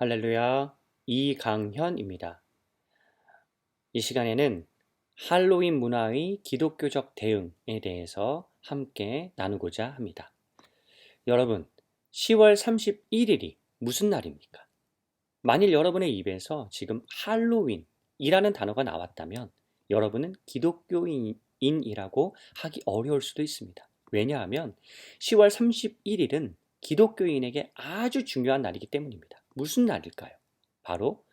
할렐루야, 이강현입니다. 이 시간에는 할로윈 문화의 기독교적 대응에 대해서 함께 나누고자 합니다. 여러분, 10월 31일이 무슨 날입니까? 만일 여러분의 입에서 지금 할로윈이라는 단어가 나왔다면 여러분은 기독교인이라고 하기 어려울 수도 있습니다. 왜냐하면 10월 31일은 기독교인에게 아주 중요한 날이기 때문입니다. 무슨 날일까요? 바로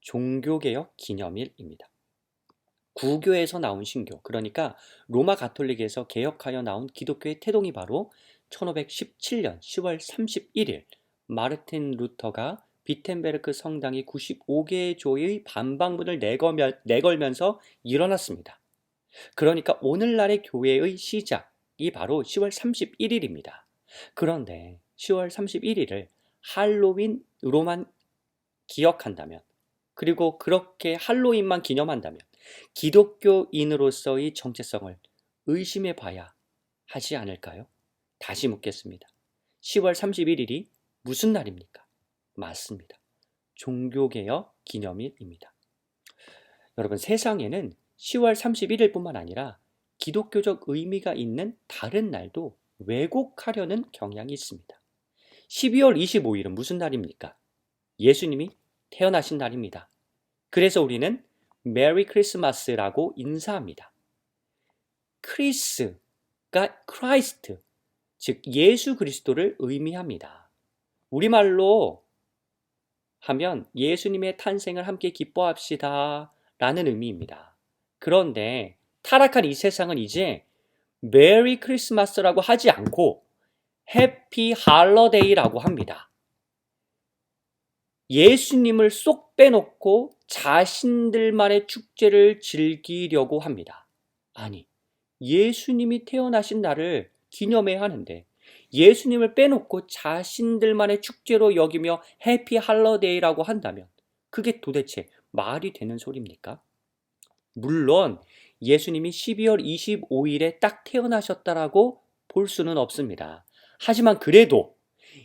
종교개혁 기념일입니다. 구교에서 나온 신교, 그러니까 로마 가톨릭에서 개혁하여 나온 기독교의 태동이 바로 1517년 10월 31일 마르틴 루터가 비텐베르크 성당이 95개의 교회의 반박문을 내걸면서 일어났습니다. 그러니까 오늘날의 교회의 시작이 바로 10월 31일입니다. 그런데 10월 31일을 할로윈으로만 기억한다면, 그리고 그렇게 할로윈만 기념한다면 기독교인으로서의 정체성을 의심해 봐야 하지 않을까요? 다시 묻겠습니다. 10월 31일이 무슨 날입니까? 맞습니다. 종교개혁 기념일입니다. 여러분, 세상에는 10월 31일 뿐만 아니라 기독교적 의미가 있는 다른 날도 왜곡하려는 경향이 있습니다. 12월 25일은 무슨 날입니까? 예수님이 태어나신 날입니다. 그래서 우리는 메리 크리스마스라고 인사합니다. 크리스가 크라이스트, 즉 예수 그리스도를 의미합니다. 우리말로 하면 예수님의 탄생을 함께 기뻐합시다 라는 의미입니다. 그런데 타락한 이 세상은 이제 메리 크리스마스라고 하지 않고 해피 할러데이라고 합니다. 예수님을 쏙 빼놓고 자신들만의 축제를 즐기려고 합니다. 아니, 예수님이 태어나신 날을 기념해야 하는데 예수님을 빼놓고 자신들만의 축제로 여기며 해피 할러데이라고 한다면 그게 도대체 말이 되는 소리입니까? 물론 예수님이 12월 25일에 딱 태어나셨다라고 볼 수는 없습니다. 하지만 그래도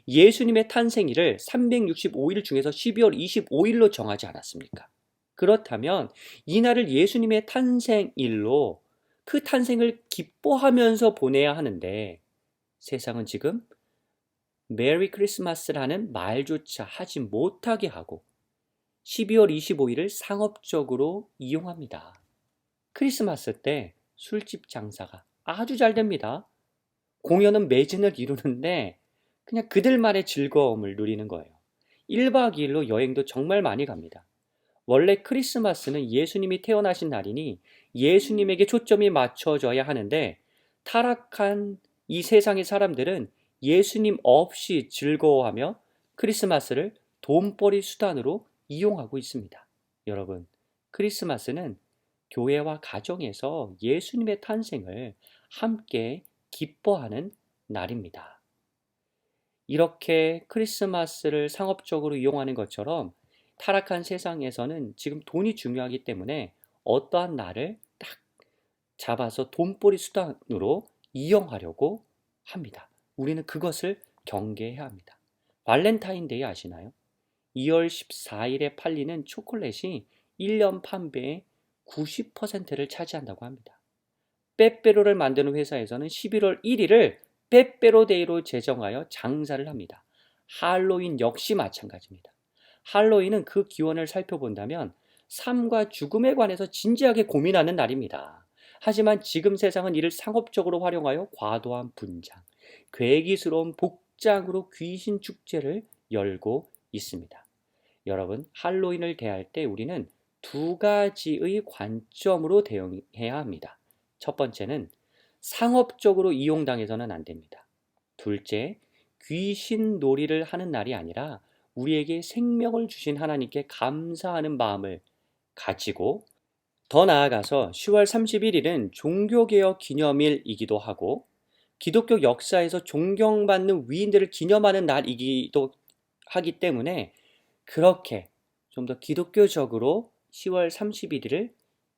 예수님의 탄생일을 365일 중에서 12월 25일로 정하지 않았습니까? 그렇다면 이날을 예수님의 탄생일로 그 탄생을 기뻐하면서 보내야 하는데 세상은 지금 메리 크리스마스라는 말조차 하지 못하게 하고 12월 25일을 상업적으로 이용합니다. 크리스마스 때 술집 장사가 아주 잘 됩니다. 공연은 매진을 이루는데 그냥 그들만의 즐거움을 누리는 거예요. 1박 2일로 여행도 정말 많이 갑니다. 원래 크리스마스는 예수님이 태어나신 날이니 예수님에게 초점이 맞춰져야 하는데 타락한 이 세상의 사람들은 예수님 없이 즐거워하며 크리스마스를 돈벌이 수단으로 이용하고 있습니다. 여러분, 크리스마스는 교회와 가정에서 예수님의 탄생을 함께 기뻐하는 날입니다. 이렇게 크리스마스를 상업적으로 이용하는 것처럼 타락한 세상에서는 지금 돈이 중요하기 때문에 어떠한 날을 딱 잡아서 돈벌이 수단으로 이용하려고 합니다. 우리는 그것을 경계해야 합니다. 발렌타인데이 아시나요? 2월 14일에 팔리는 초콜릿이 1년 판매의 90%를 차지한다고 합니다. 빼빼로를 만드는 회사에서는 11월 1일을 빼빼로데이로 제정하여 장사를 합니다. 할로윈 역시 마찬가지입니다. 할로윈은 그 기원을 살펴본다면 삶과 죽음에 관해서 진지하게 고민하는 날입니다. 하지만 지금 세상은 이를 상업적으로 활용하여 과도한 분장, 괴기스러운 복장으로 귀신 축제를 열고 있습니다. 여러분, 할로윈을 대할 때 우리는 두 가지의 관점으로 대응해야 합니다. 첫 번째는 상업적으로 이용당해서는 안 됩니다. 둘째, 귀신 놀이를 하는 날이 아니라 우리에게 생명을 주신 하나님께 감사하는 마음을 가지고, 더 나아가서 10월 31일은 종교개혁 기념일이기도 하고 기독교 역사에서 존경받는 위인들을 기념하는 날이기도 하기 때문에 그렇게 좀 더 기독교적으로 10월 31일을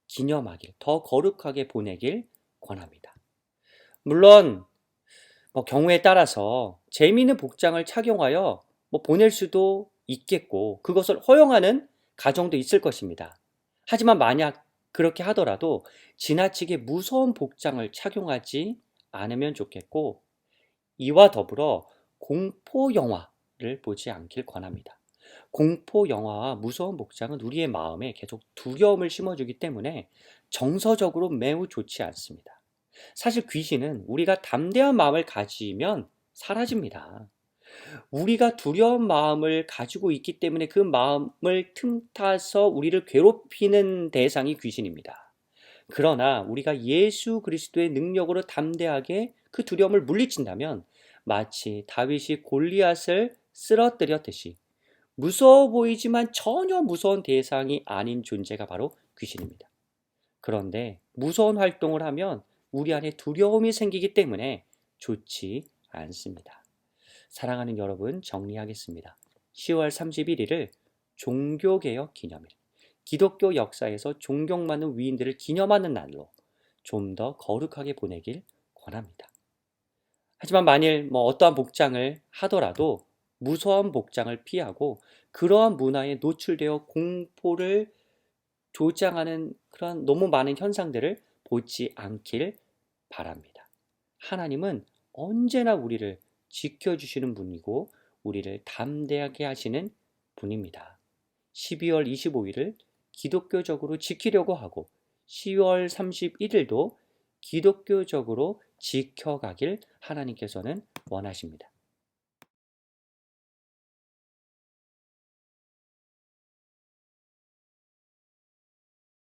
기념하길, 더 거룩하게 보내길 권합니다. 물론 경우에 따라서 재미있는 복장을 착용하여 보낼 수도 있겠고 그것을 허용하는 가정도 있을 것입니다. 하지만 만약 그렇게 하더라도 지나치게 무서운 복장을 착용하지 않으면 좋겠고, 이와 더불어 공포 영화를 보지 않길 권합니다. 공포 영화와 무서운 복장은 우리의 마음에 계속 두려움을 심어주기 때문에 정서적으로 매우 좋지 않습니다. 사실 귀신은 우리가 담대한 마음을 가지면 사라집니다. 우리가 두려운 마음을 가지고 있기 때문에 그 마음을 틈타서 우리를 괴롭히는 대상이 귀신입니다. 그러나 우리가 예수 그리스도의 능력으로 담대하게 그 두려움을 물리친다면 마치 다윗이 골리앗을 쓰러뜨렸듯이 무서워 보이지만 전혀 무서운 대상이 아닌 존재가 바로 귀신입니다. 그런데 무서운 활동을 하면 우리 안에 두려움이 생기기 때문에 좋지 않습니다. 사랑하는 여러분, 정리하겠습니다. 10월 31일을 종교개혁 기념일, 기독교 역사에서 존경받는 위인들을 기념하는 날로 좀 더 거룩하게 보내길 권합니다. 하지만 만일 어떠한 복장을 하더라도 무서운 복장을 피하고 그러한 문화에 노출되어 공포를 조장하는 그런 너무 많은 현상들을 보지 않길 바랍니다. 하나님은 언제나 우리를 지켜주시는 분이고 우리를 담대하게 하시는 분입니다. 12월 25일을 기독교적으로 지키려고 하고 10월 31일도 기독교적으로 지켜가길 하나님께서는 원하십니다.